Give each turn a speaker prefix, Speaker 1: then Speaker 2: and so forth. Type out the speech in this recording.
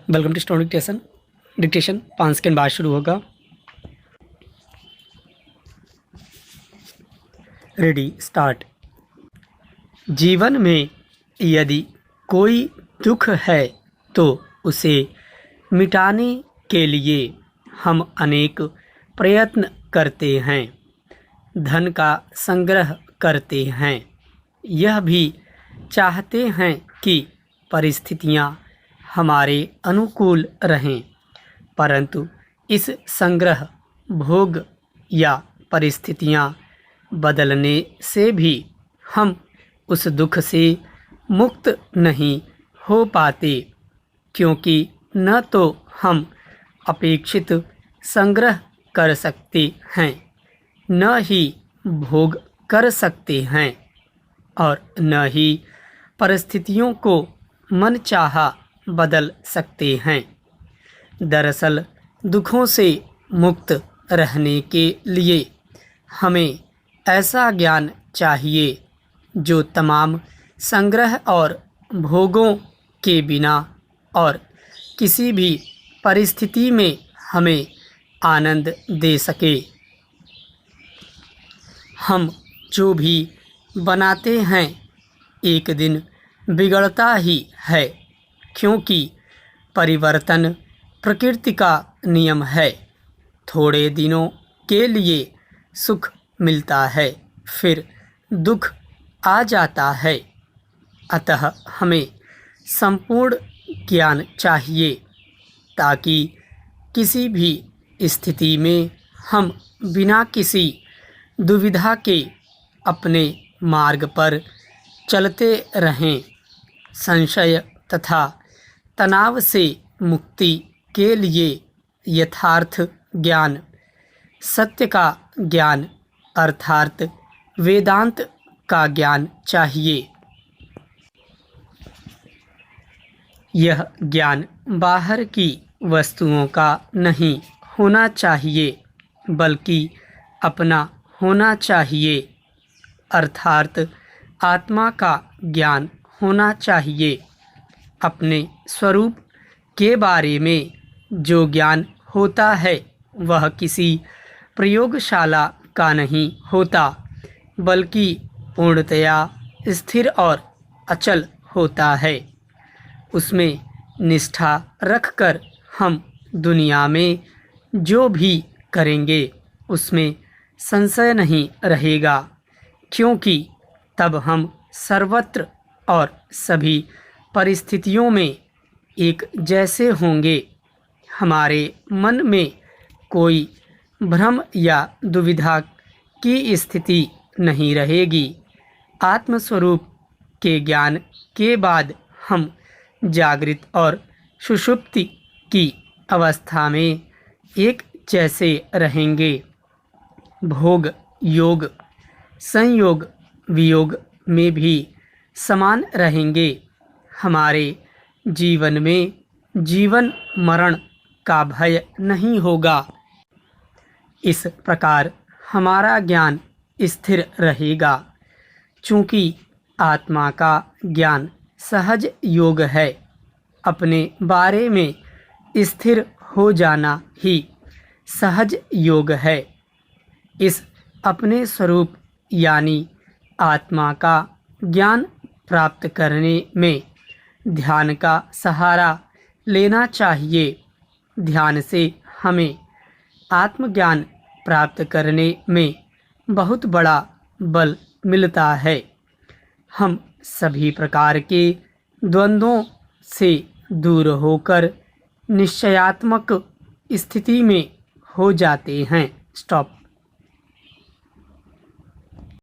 Speaker 1: Welcome to steno dictation 5 second बाद शुरू होगा। Ready start. जीवन में यदि कोई दुख है तो उसे मिटाने के लिए हम अनेक प्रयत्न करते हैं, धन का संग्रह करते हैं, यह भी चाहते हैं कि परिस्थितियां हमारे अनुकूल रहें, परंतु इस संग्रह, भोग या परिस्थितियां बदलने से भी हम उस दुख से मुक्त नहीं हो पाते, क्योंकि न तो हम अपेक्षित संग्रह कर सकते हैं, न ही भोग कर सकते हैं और न ही परिस्थितियों को मनचाहा बदल सकते हैं। दरअसल दुखों से मुक्त रहने के लिए हमें ऐसा ज्ञान चाहिए जो तमाम संग्रह और भोगों के बिना और किसी भी परिस्थिति में हमें आनंद दे सके। हम जो भी बनाते हैं एक दिन बिगड़ता ही है, क्योंकि परिवर्तन प्रकृति का नियम है। थोड़े दिनों के लिए सुख मिलता है, फिर दुख आ जाता है। अतः हमें संपूर्ण ज्ञान चाहिए ताकि किसी भी स्थिति में हम बिना किसी दुविधा के अपने मार्ग पर चलते रहें। संशय तथा तनाव से मुक्ति के लिए यथार्थ ज्ञान, सत्य का ज्ञान अर्थात वेदांत का ज्ञान चाहिए। यह ज्ञान बाहर की वस्तुओं का नहीं होना चाहिए, बल्कि अपना होना चाहिए, अर्थात आत्मा का ज्ञान होना चाहिए। अपने स्वरूप के बारे में जो ज्ञान होता है वह किसी प्रयोगशाला का नहीं होता, बल्कि पूर्णतया स्थिर और अचल होता है। उसमें निष्ठा रखकर हम दुनिया में जो भी करेंगे उसमें संशय नहीं रहेगा, क्योंकि तब हम सर्वत्र और सभी परिस्थितियों में एक जैसे होंगे। हमारे मन में कोई भ्रम या दुविधा की स्थिति नहीं रहेगी। आत्मस्वरूप के ज्ञान के बाद हम जागृत और सुषुप्ति की अवस्था में एक जैसे रहेंगे। भोग योग, संयोग, वियोग में भी समान रहेंगे। हमारे जीवन में जीवन मरण का भय नहीं होगा। इस प्रकार हमारा ज्ञान स्थिर रहेगा। चूँकि आत्मा का ज्ञान सहज योग है, अपने बारे में स्थिर हो जाना ही सहज योग है। इस अपने स्वरूप यानी आत्मा का ज्ञान प्राप्त करने में ध्यान का सहारा लेना चाहिए। ध्यान से हमें आत्मज्ञान प्राप्त करने में बहुत बड़ा बल मिलता है। हम सभी प्रकार के द्वंद्वों से दूर होकर निश्चयात्मक स्थिति में हो जाते हैं। स्टॉप।